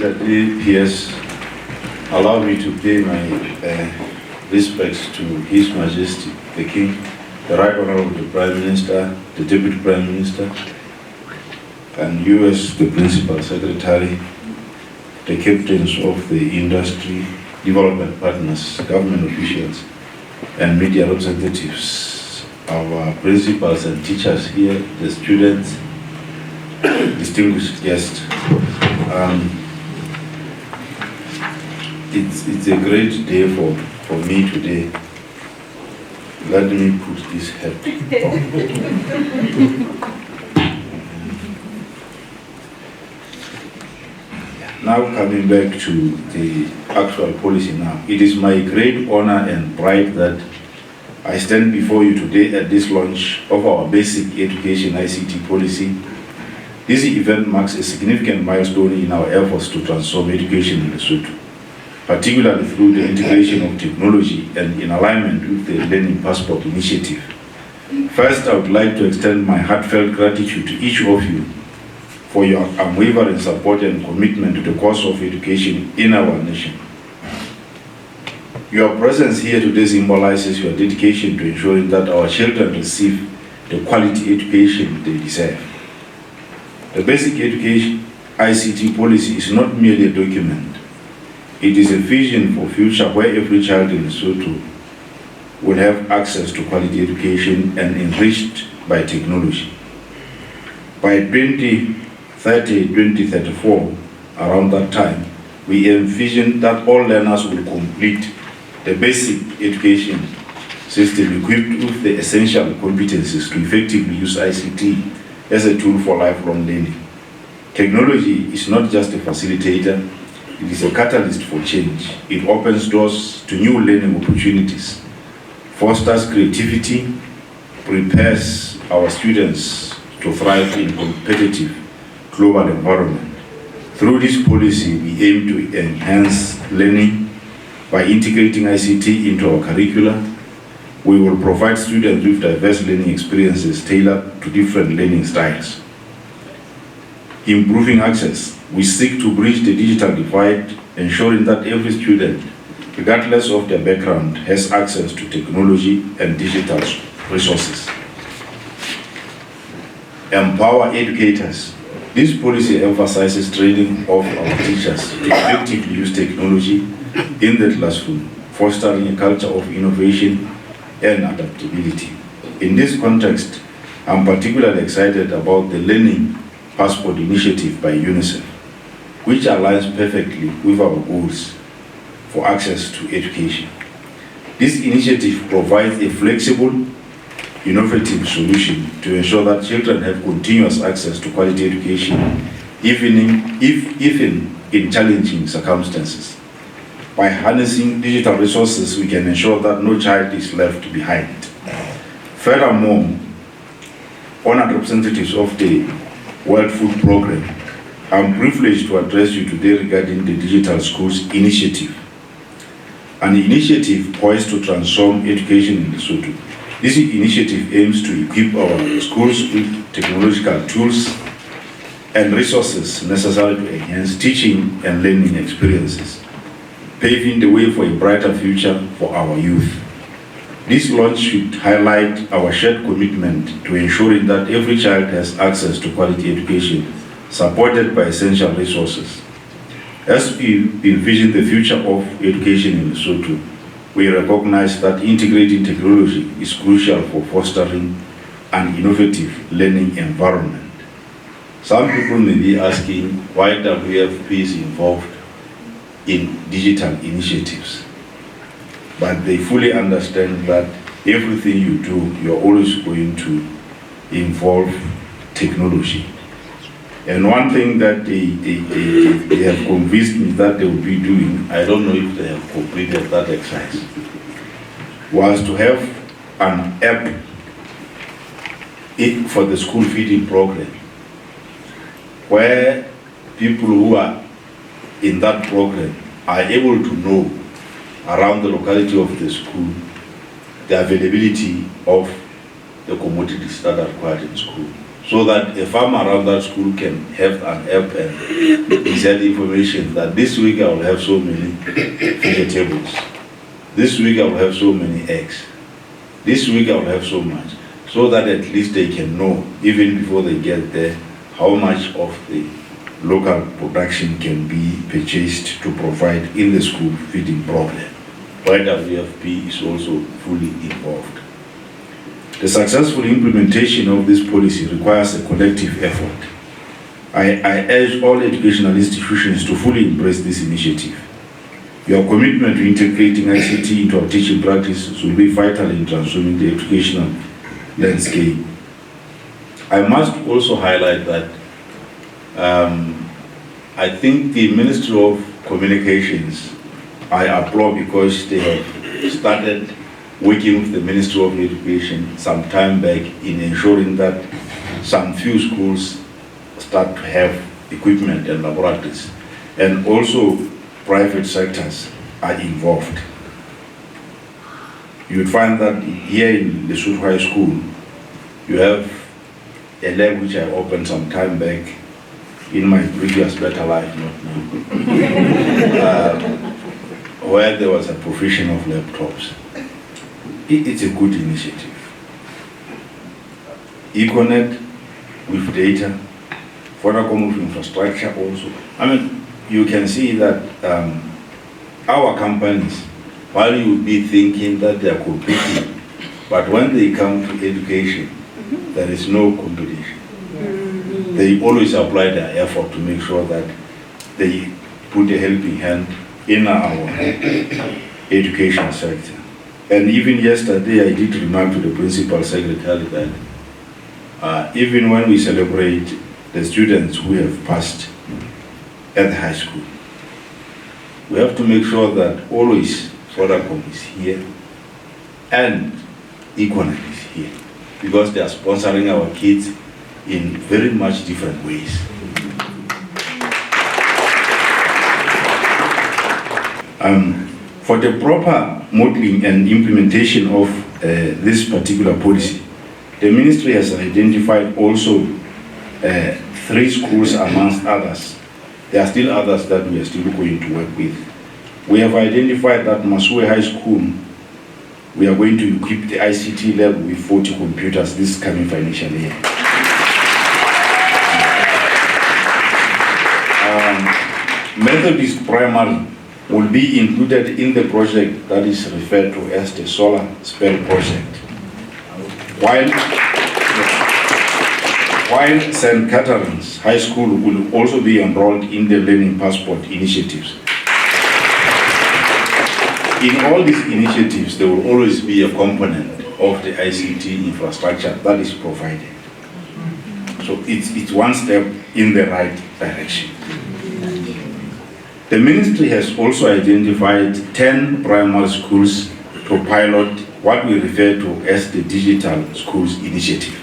that peers, allow me to pay my respects to His Majesty the King, the Right Honorable the Prime Minister, the Deputy Prime Minister, and you as the Principal Secretary, the captains of the industry, development partners, government officials, and media representatives, our principals and teachers here, the students, distinguished guests. It's a great day for me today. Let me put this hat on. Now coming back to the actual policy now. It is my great honor and pride that I stand before you today at this launch of our basic education ICT policy. This event marks a significant milestone in our efforts to transform education in Lesotho, particularly through the integration of technology and in alignment with the Learning Passport initiative. First, I would like to extend my heartfelt gratitude to each of you for your unwavering support and commitment to the cause of education in our nation. Your presence here today symbolizes your dedication to ensuring that our children receive the quality education they deserve. The basic education ICT policy is not merely a document. It is a vision for future where every child in Lesotho will have access to quality education and enriched by technology. By 2030, 2034, around that time, we envision that all learners will complete the basic education system equipped with the essential competencies to effectively use ICT as a tool for lifelong learning. Technology is not just a facilitator, it is a catalyst for change. It opens doors to new learning opportunities, fosters creativity, prepares our students to thrive in competitive global environment. Through this policy, we aim to enhance learning by integrating ICT into our curricula. We will provide students with diverse learning experiences tailored to different learning styles. Improving access, we seek to bridge the digital divide, ensuring that every student, regardless of their background, has access to technology and digital resources. Empower educators. This policy emphasizes training of our teachers to effectively use technology in the classroom, fostering a culture of innovation and adaptability. In this context, I'm particularly excited about the Learning Passport initiative by UNICEF, which aligns perfectly with our goals for access to education. This initiative provides a flexible, innovative solution to ensure that children have continuous access to quality education, even in challenging circumstances. By harnessing digital resources, we can ensure that no child is left behind. Furthermore, honored representatives of the World Food Programme, I'm privileged to address you today regarding the Digital Schools Initiative, an initiative poised to transform education in Lesotho. This initiative aims to equip our schools with technological tools and resources necessary to enhance teaching and learning experiences, paving the way for a brighter future for our youth. This launch should highlight our shared commitment to ensuring that every child has access to quality education, supported by essential resources. As we envision the future of education in Lesotho, we recognize that integrating technology is crucial for fostering an innovative learning environment. Some people may be asking why WFP is involved in digital initiatives, but they fully understand that everything you do, you're always going to involve technology. And one thing that they have convinced me that they will be doing, I don't know if they have completed that exercise, was to have an app for the school feeding program, where people who are in that program are able to know around the locality of the school the availability of the commodities that are required in school. so that a farmer around that school can have an app and insert information that this week I will have so many vegetables, this week I will have so many eggs, this week I will have so much, so that at least they can know, even before they get there, how much of the local production can be purchased to provide in the school feeding problem, where WFP is also fully involved. The successful implementation of this policy requires a collective effort. I urge all educational institutions to fully embrace this initiative. Your commitment to integrating ICT into our teaching practices will be vital in transforming the educational landscape. I must also highlight that I think the Ministry of Communications, I applaud because they have started working with the Ministry of Education some time back in ensuring that some few schools start to have equipment and laboratories, and also private sectors are involved. You would find that here in the Lesotho High School, you have a lab which I opened some time back in my previous better life, not now, where there was a provision of laptops. It's a good initiative. Econet with data, Vodacom with infrastructure also. I mean, you can see that our companies, while you would be thinking that they are competing, but when they come to education, there is no competition. They always apply their effort to make sure that they put a helping hand in our education sector. And even yesterday, I did remark to the principal secretary that even when we celebrate the students who have passed at the high school, we have to make sure that always Vodacom is here and Econet is here, because they are sponsoring our kids in very much different ways. For the proper modeling and implementation of this particular policy, the ministry has identified also 3 schools amongst others. There are still others that we are still going to work with. We have identified that Masue High School, we are going to equip the ICT lab with 40 computers this coming financial year. Methodist Primary will be included in the project that is referred to as the Solar Spell Project. While St. Catherine's High School will also be enrolled in the Learning Passport initiatives. In all these initiatives, there will always be a component of the ICT infrastructure that is provided. So it's one step in the right direction. The ministry has also identified 10 primary schools to pilot what we refer to as the Digital Schools Initiative.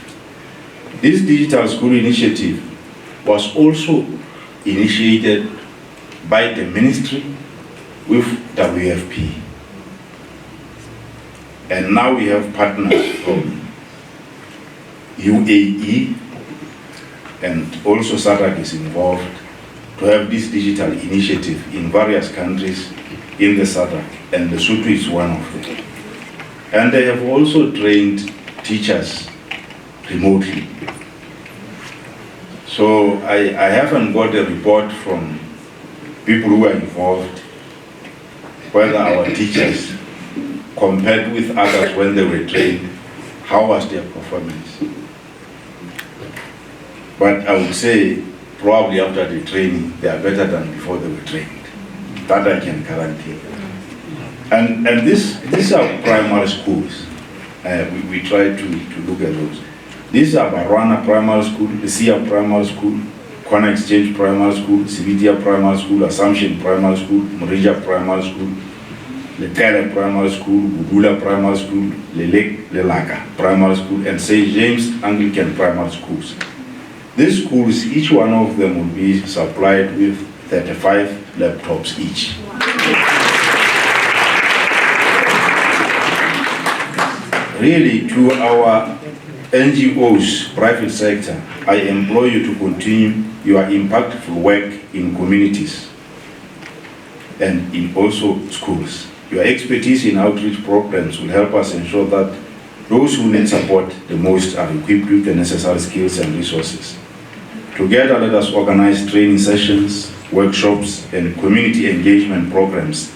This Digital School Initiative was also initiated by the ministry with WFP. And now we have partners from UAE, and also SADC is involved to have this digital initiative in various countries in the SADC, and Lesotho is one of them. And they have also trained teachers remotely. So I haven't got a report from people who are involved whether our teachers, compared with others when they were trained, how was their performance. But I would say probably after the training, they are better than before they were trained. That I can guarantee. And these are primary schools. We try to look at those. These are Barwana Primary School, Isia Primary School, Kwana Exchange Primary School, Sividia Primary School, Assumption Primary School, Murija Primary School, Lekele Primary School, Bugula Primary School, Lelaka Primary School, and St. James Anglican Primary Schools. These schools, each one of them will be supplied with 35 laptops each. Really, to our NGOs, private sector, I implore you to continue your impactful work in communities and in also schools. Your expertise in outreach programs will help us ensure that those who need support the most are equipped with the necessary skills and resources. Together, let us organize training sessions, workshops, and community engagement programs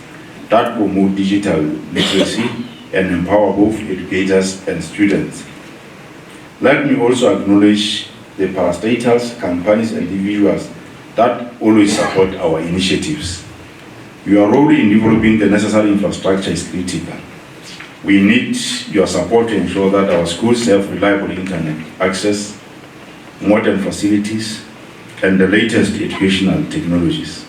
that promote digital literacy and empower both educators and students. Let me also acknowledge the parastatals, companies, and individuals that always support our initiatives. Your role in developing the necessary infrastructure is critical. We need your support to ensure that our schools have reliable internet access, modern facilities, and the latest educational technologies.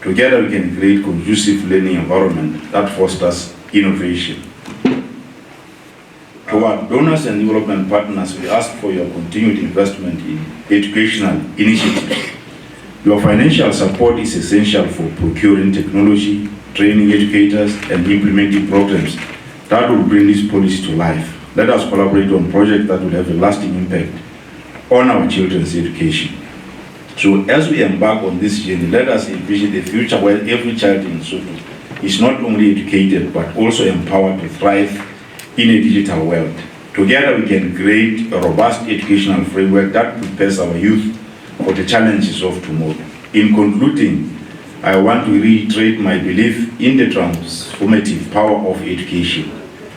Together we can create conducive learning environment that fosters innovation. To our donors and development partners, we ask for your continued investment in educational initiatives. Your financial support is essential for procuring technology, training educators, and implementing programs that will bring this policy to life. Let us collaborate on projects that will have a lasting impact on our children's education. So as we embark on this journey, let us envision a future where every child in Lesotho is not only educated, but also empowered to thrive in a digital world. Together we can create a robust educational framework that prepares our youth for the challenges of tomorrow. In concluding, I want to reiterate my belief in the transformative power of education,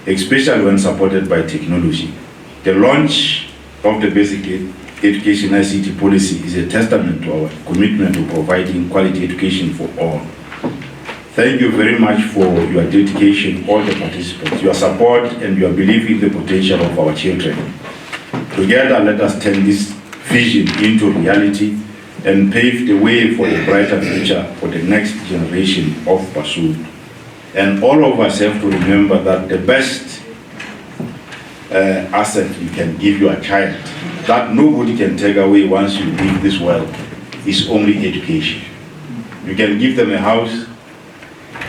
especially when supported by technology. The launch of the basic education ICT policy is a testament to our commitment to providing quality education for all. Thank you very much for your dedication, all the participants, your support and your belief in the potential of our children. Together, let us turn this vision into reality and pave the way for a brighter future for the next generation of pursuit. And all of us have to remember that the best asset you can give your child, that nobody can take away once you leave this world, is only education. You can give them a house.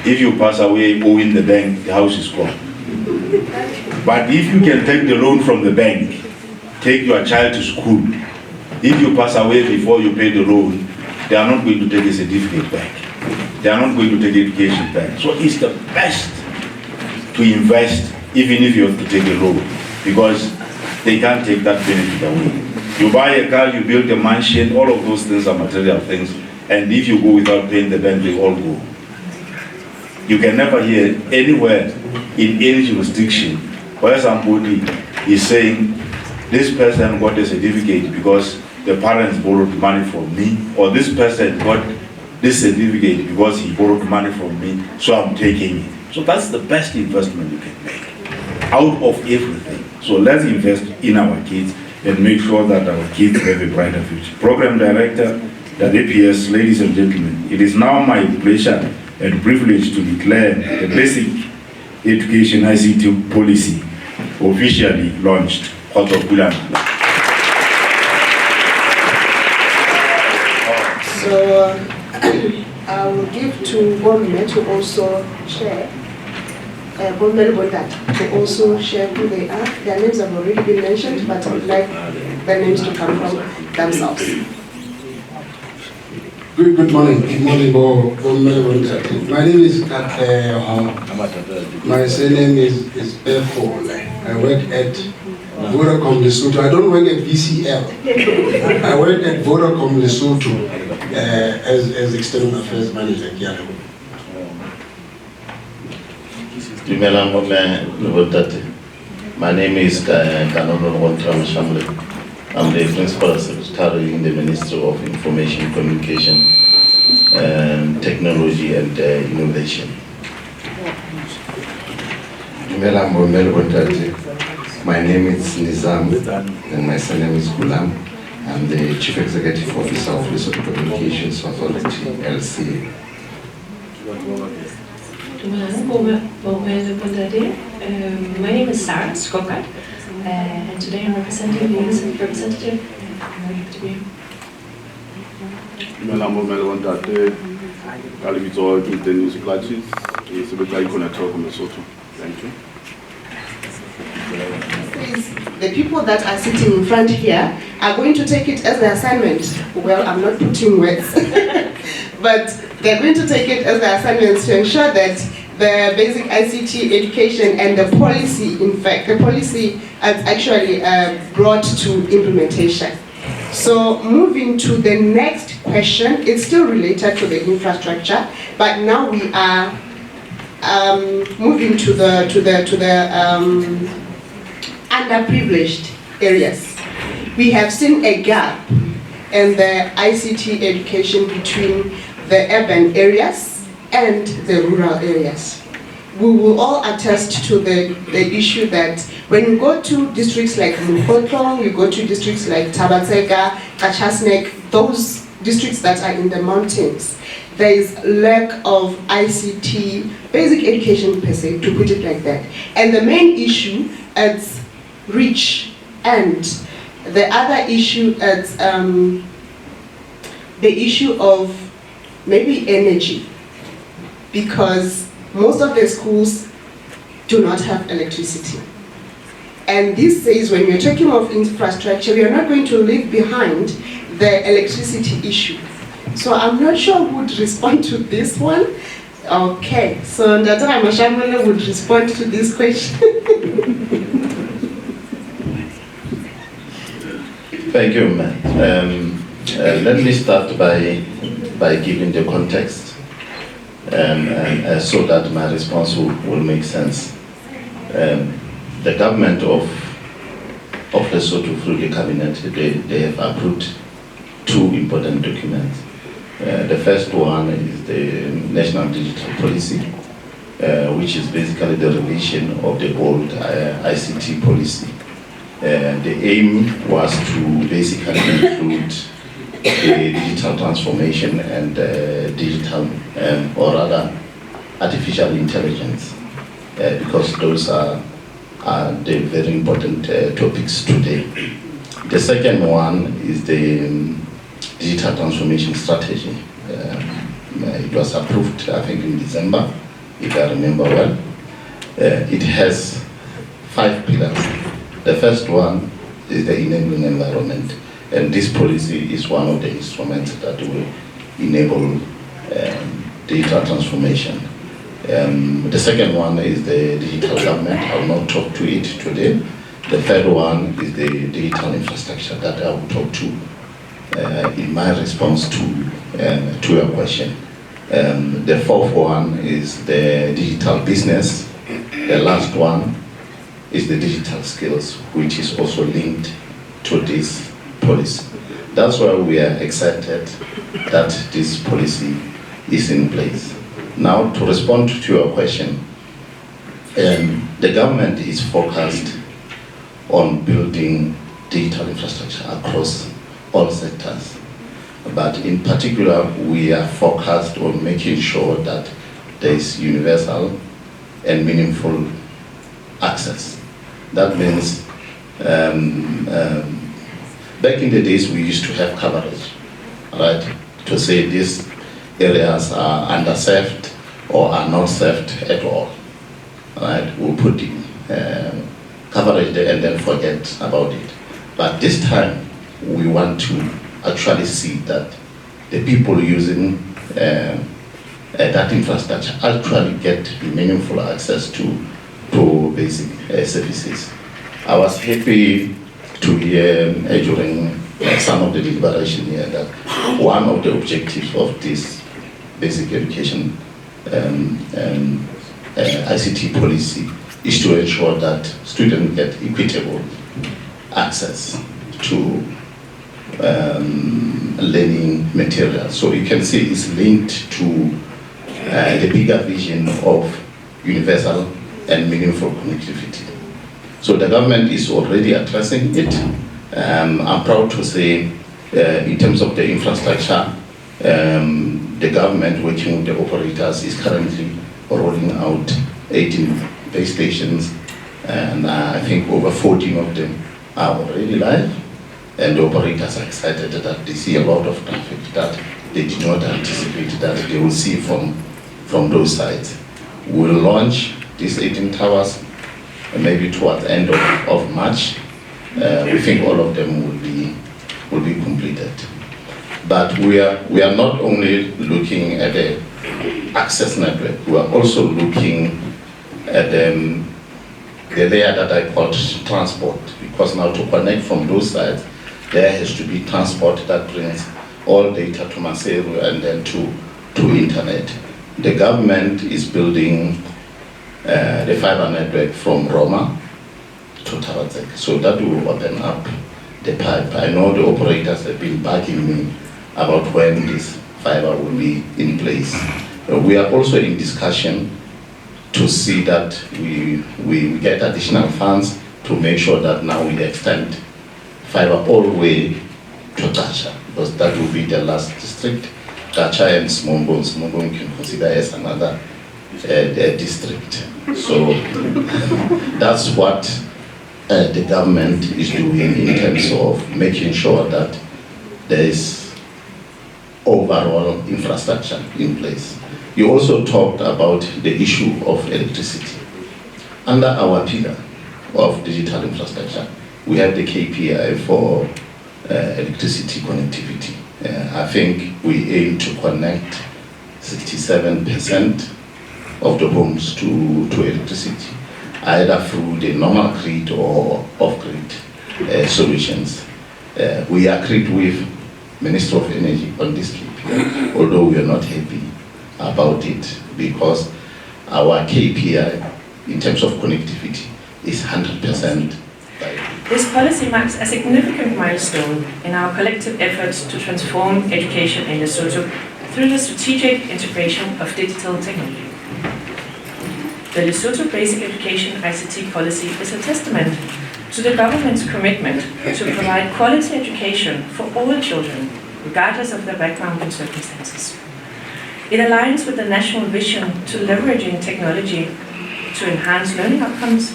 If you pass away owing the bank, the house is gone. But if you can take the loan from the bank, take your child to school, if you pass away before you pay the loan, they are not going to take a certificate back. They are not going to take education back. So it's the best to invest, even if you have to take a loan, because they can't take that benefit away. You buy a car, you build a mansion, all of those things are material things, and if you go without paying the bank, they all go. You can never hear anywhere in any jurisdiction where somebody is saying, this person got a certificate because the parents borrowed money from me, or this person got this certificate because he borrowed money from me, so I'm taking it. So that's the best investment you can make out of everything. So let's invest in our kids and make sure that our kids have a brighter future. Program Director, the APS, ladies and gentlemen, it is now my pleasure and privilege to declare the basic education ICT policy officially launched. So I will give to Bombay to also share, to also share who they are. Their names have already been mentioned, but I would like the names to come from themselves. Good morning. Good morning, my name is my surname is Befo. I work at Vodacom Lesotho. I don't work at VCL. I work at Vodacom Lesotho as External Affairs Manager. My name is Kanono Wontram Shamle. I'm the Principal Secretary in the Ministry of Information, Communication, Technology and Innovation. My name is Nizam and my surname is Gulam. I'm the Chief Executive Officer of Lesotho Communications Authority, LCA. My name is Sarah Skokar, and today I'm representing the innocent representative. I'm very happy to be here. Thank you. Please. the people that are sitting in front here are going to take it as their assignment. Well, I'm not putting words, but they're going to take it as their assignments to ensure that the basic ICT education and the policy, in fact, the policy is actually brought to implementation. So moving to the next question, it's still related to the infrastructure, but now we are moving to the underprivileged areas. We have seen a gap in the ICT education between the urban areas and the rural areas. We will all attest to the issue that when you go to districts like Mukotong, you go to districts like Tabatsega, Kachasnek, those districts that are in the mountains, there is lack of ICT, basic education per se, to put it like that. And the main issue is reach, and the other issue is the issue of maybe energy, because most of the schools do not have electricity. And this says when you're talking of infrastructure, we are not going to leave behind the electricity issue. So I'm not sure who would respond to this one. Okay, so Ndata Mashamala would respond to this question. Thank you, ma'am. Let me start by giving the context, so that my response will make sense. The government of Lesotho through the cabinet, they have approved two important documents. The first one is the National Digital Policy, which is basically the revision of the old ICT policy. The aim was to basically include the digital transformation and digital, or rather, artificial intelligence, because those are the very important topics today. The second one is the digital transformation strategy. It was approved, I think, in December, if I remember well. It has 5 pillars. The first one is the enabling environment, and this policy is one of the instruments that will enable digital transformation. The second one is the digital government. I will not talk to it today. The third one is the digital infrastructure that I will talk to in my response to your question. The fourth one is the digital business. The last one is the digital skills, which is also linked to this policy. That's why we are excited that this policy is in place. Now, to respond to your question, the government is focused on building digital infrastructure across all sectors. But in particular, we are focused on making sure that there is universal and meaningful access. That means, back in the days, we used to have coverage, right? To say these areas are underserved or are not served at all, right? We'll put in coverage there and then forget about it. But this time, we want to actually see that the people using that infrastructure actually get meaningful access to basic services. I was happy to hear during some of the deliberation here that one of the objectives of this basic education ICT policy is to ensure that students get equitable access to learning materials. So you can see it's linked to the bigger vision of universal and meaningful connectivity. So the government is already addressing it. I'm proud to say, in terms of the infrastructure, the government working with the operators is currently rolling out 18 base stations, and I think over 14 of them are already live. And the operators are excited that they see a lot of traffic that they did not anticipate that they will see from those sites. We'll launch these 18 towers maybe towards the end of March, we think all of them will be completed. But we are not only looking at the access network, we are also looking at the layer that I call transport, because now to connect from those sides, there has to be transport that brings all data to Maseru and then to internet. The government is building the fiber network from Roma to Tarazek, so that will open up the pipe. I know the operators have been bugging me about when this fiber will be in place. We are also in discussion to see that we get additional funds to make sure that now we extend fiber all the way to Gacha, because that will be the last district. Gacha and Smongo can consider as another district. So that's what the government is doing in terms of making sure that there is overall infrastructure in place. You also talked about the issue of electricity. Under our pillar of digital infrastructure, we have the KPI for electricity connectivity. I think we aim to connect 67% of the homes to electricity, either through the normal grid or off-grid solutions. We agreed with Minister of Energy on this KPI, although we are not happy about it, because our KPI in terms of connectivity is 100%. This policy marks a significant milestone in our collective efforts to transform education in Lesotho through the strategic integration of digital technology. The Lesotho Basic Education ICT Policy is a testament to the government's commitment to provide quality education for all children, regardless of their background and circumstances. It aligns with the national vision to leveraging technology to enhance learning outcomes,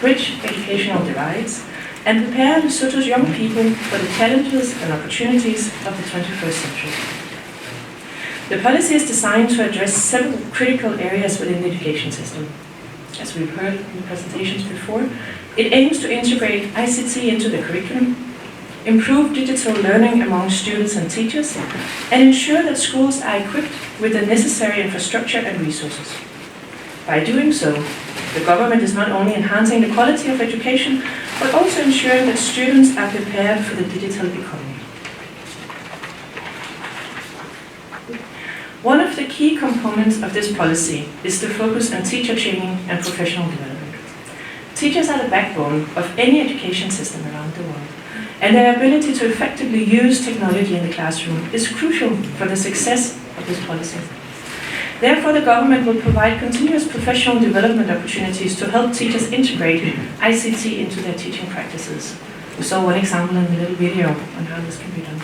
bridge educational divides, and prepare Lesotho's young people for the challenges and opportunities of the 21st century. The policy is designed to address several critical areas within the education system. As we've heard in the presentations before, it aims to integrate ICT into the curriculum, improve digital learning among students and teachers, and ensure that schools are equipped with the necessary infrastructure and resources. By doing so, the government is not only enhancing the quality of education, but also ensuring that students are prepared for the digital economy. One of the key components of this policy is the focus on teacher training and professional development. Teachers are the backbone of any education system around the world, and their ability to effectively use technology in the classroom is crucial for the success of this policy. Therefore, the government will provide continuous professional development opportunities to help teachers integrate ICT into their teaching practices. We saw one example in the little video on how this can be done.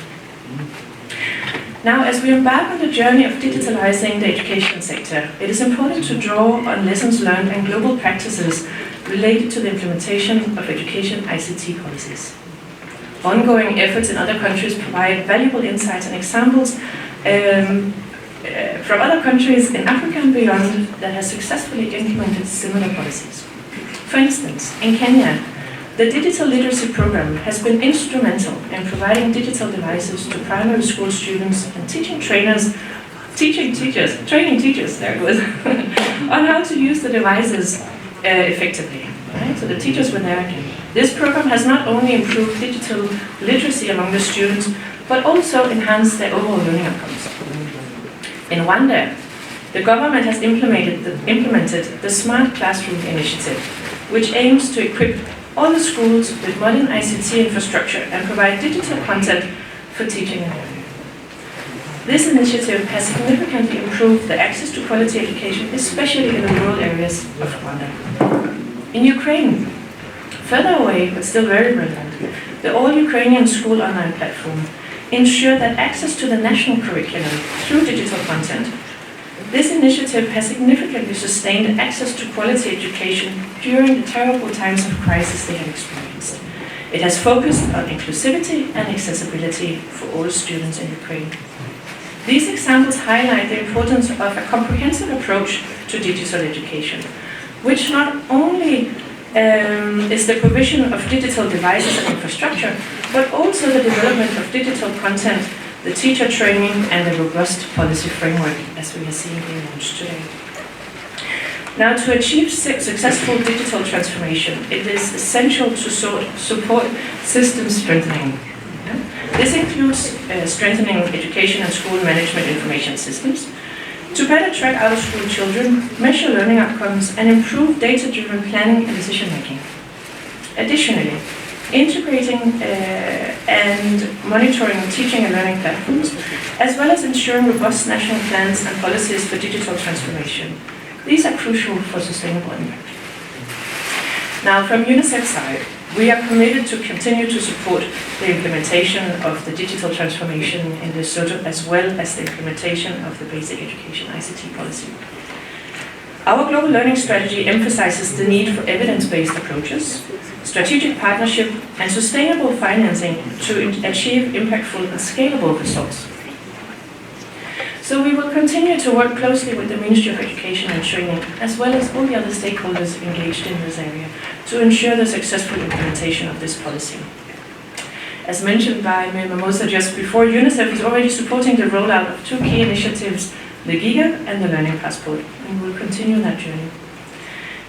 Now, as we embark on the journey of digitalizing the education sector, it is important to draw on lessons learned and global practices related to the implementation of education ICT policies. Ongoing efforts in other countries provide valuable insights and examples from other countries in Africa and beyond that have successfully implemented similar policies. For instance, in Kenya, the Digital Literacy Program has been instrumental in providing digital devices to primary school students and training teachers, there it was, on how to use the devices effectively. Right? So the teachers were there again. This program has not only improved digital literacy among the students, but also enhanced their overall learning outcomes. In Rwanda, the government has implemented the Smart Classroom Initiative, which aims to equip all the schools with modern ICT infrastructure and provide digital content for teaching and learning. This initiative has significantly improved the access to quality education, especially in the rural areas of Rwanda. In Ukraine, further away but still very relevant, the All-Ukrainian School online platform ensure that access to the national curriculum through digital content. This initiative has significantly sustained access to quality education during the terrible times of crisis they have experienced. It has focused on inclusivity and accessibility for all students in Ukraine. These examples highlight the importance of a comprehensive approach to digital education, which not only is the provision of digital devices and infrastructure, but also the development of digital content, the teacher training, and the robust policy framework, as we are seeing being launched today. Now, to achieve successful digital transformation, it is essential to support system strengthening. This includes strengthening education and school management information systems, to better track out-of-school children, measure learning outcomes, and improve data-driven planning and decision-making. Additionally, integrating and monitoring teaching and learning platforms, as well as ensuring robust national plans and policies for digital transformation. These are crucial for sustainable impact. Now, from UNICEF's side, we are committed to continue to support the implementation of the digital transformation in Lesotho, as well as the implementation of the basic education ICT policy. Our global learning strategy emphasizes the need for evidence-based approaches, strategic partnership, and sustainable financing to achieve impactful and scalable results. So we will continue to work closely with the Ministry of Education and Training, as well as all the other stakeholders engaged in this area, to ensure the successful implementation of this policy. As mentioned by Mimosa just before, UNICEF is already supporting the rollout of two key initiatives, the GIGA and the Learning Passport, and we'll continue that journey.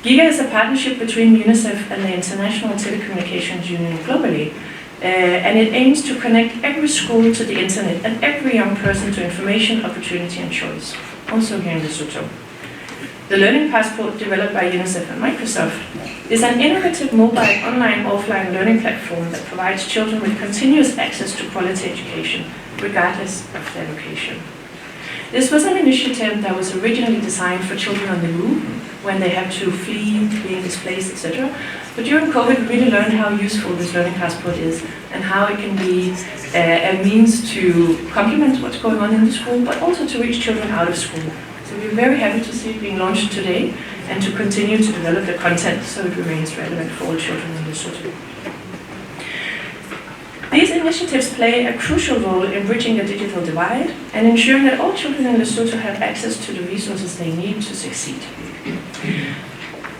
GIGA is a partnership between UNICEF and the International Telecommunications Union globally, and it aims to connect every school to the internet and every young person to information, opportunity, and choice, also here in Lesotho. The Learning Passport, developed by UNICEF and Microsoft, is an innovative mobile online-offline learning platform that provides children with continuous access to quality education, regardless of their location. This was an initiative that was originally designed for children on the move, when they have to flee, being displaced, etc. But during COVID, we really learned how useful this Learning Passport is and how it can be a means to complement what's going on in the school, but also to reach children out of school. So we're very happy to see it being launched today and to continue to develop the content so it remains relevant for all children in Lesotho. These initiatives play a crucial role in bridging the digital divide and ensuring that all children in Lesotho have access to the resources they need to succeed.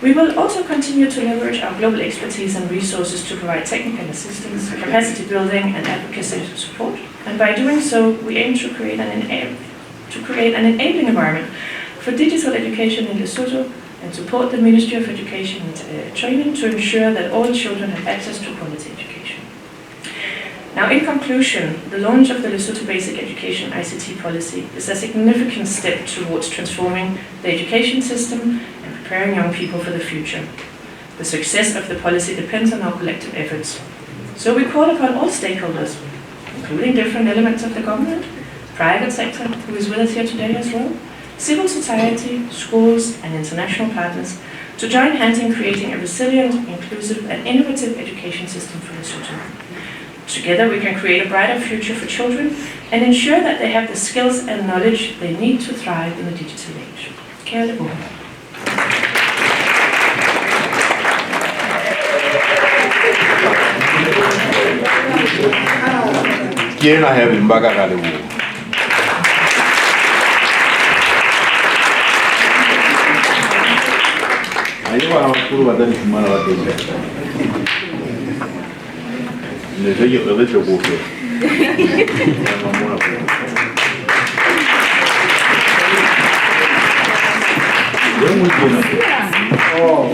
We will also continue to leverage our global expertise and resources to provide technical assistance, capacity building, and advocacy support. And by doing so, we aim to create an enabling environment for digital education in Lesotho and support the Ministry of Education and Training to ensure that all children have access to quality education. Now, in conclusion, the launch of the Lesotho Basic Education ICT Policy is a significant step towards transforming the education system and preparing young people for the future. The success of the policy depends on our collective efforts. So we call upon all stakeholders, including different elements of the government, private sector, who is with us here today as well, civil society, schools, and international partners, to join hands in creating a resilient, inclusive, and innovative education system for Lesotho. Together we can create a brighter future for children and ensure that they have the skills and knowledge they need to thrive in the digital age. Kære Lebo. Kiena heavy mbaga Lebo. Ayo wakuru wadani kumana wadeni. Nevejo evejo boke. Oh,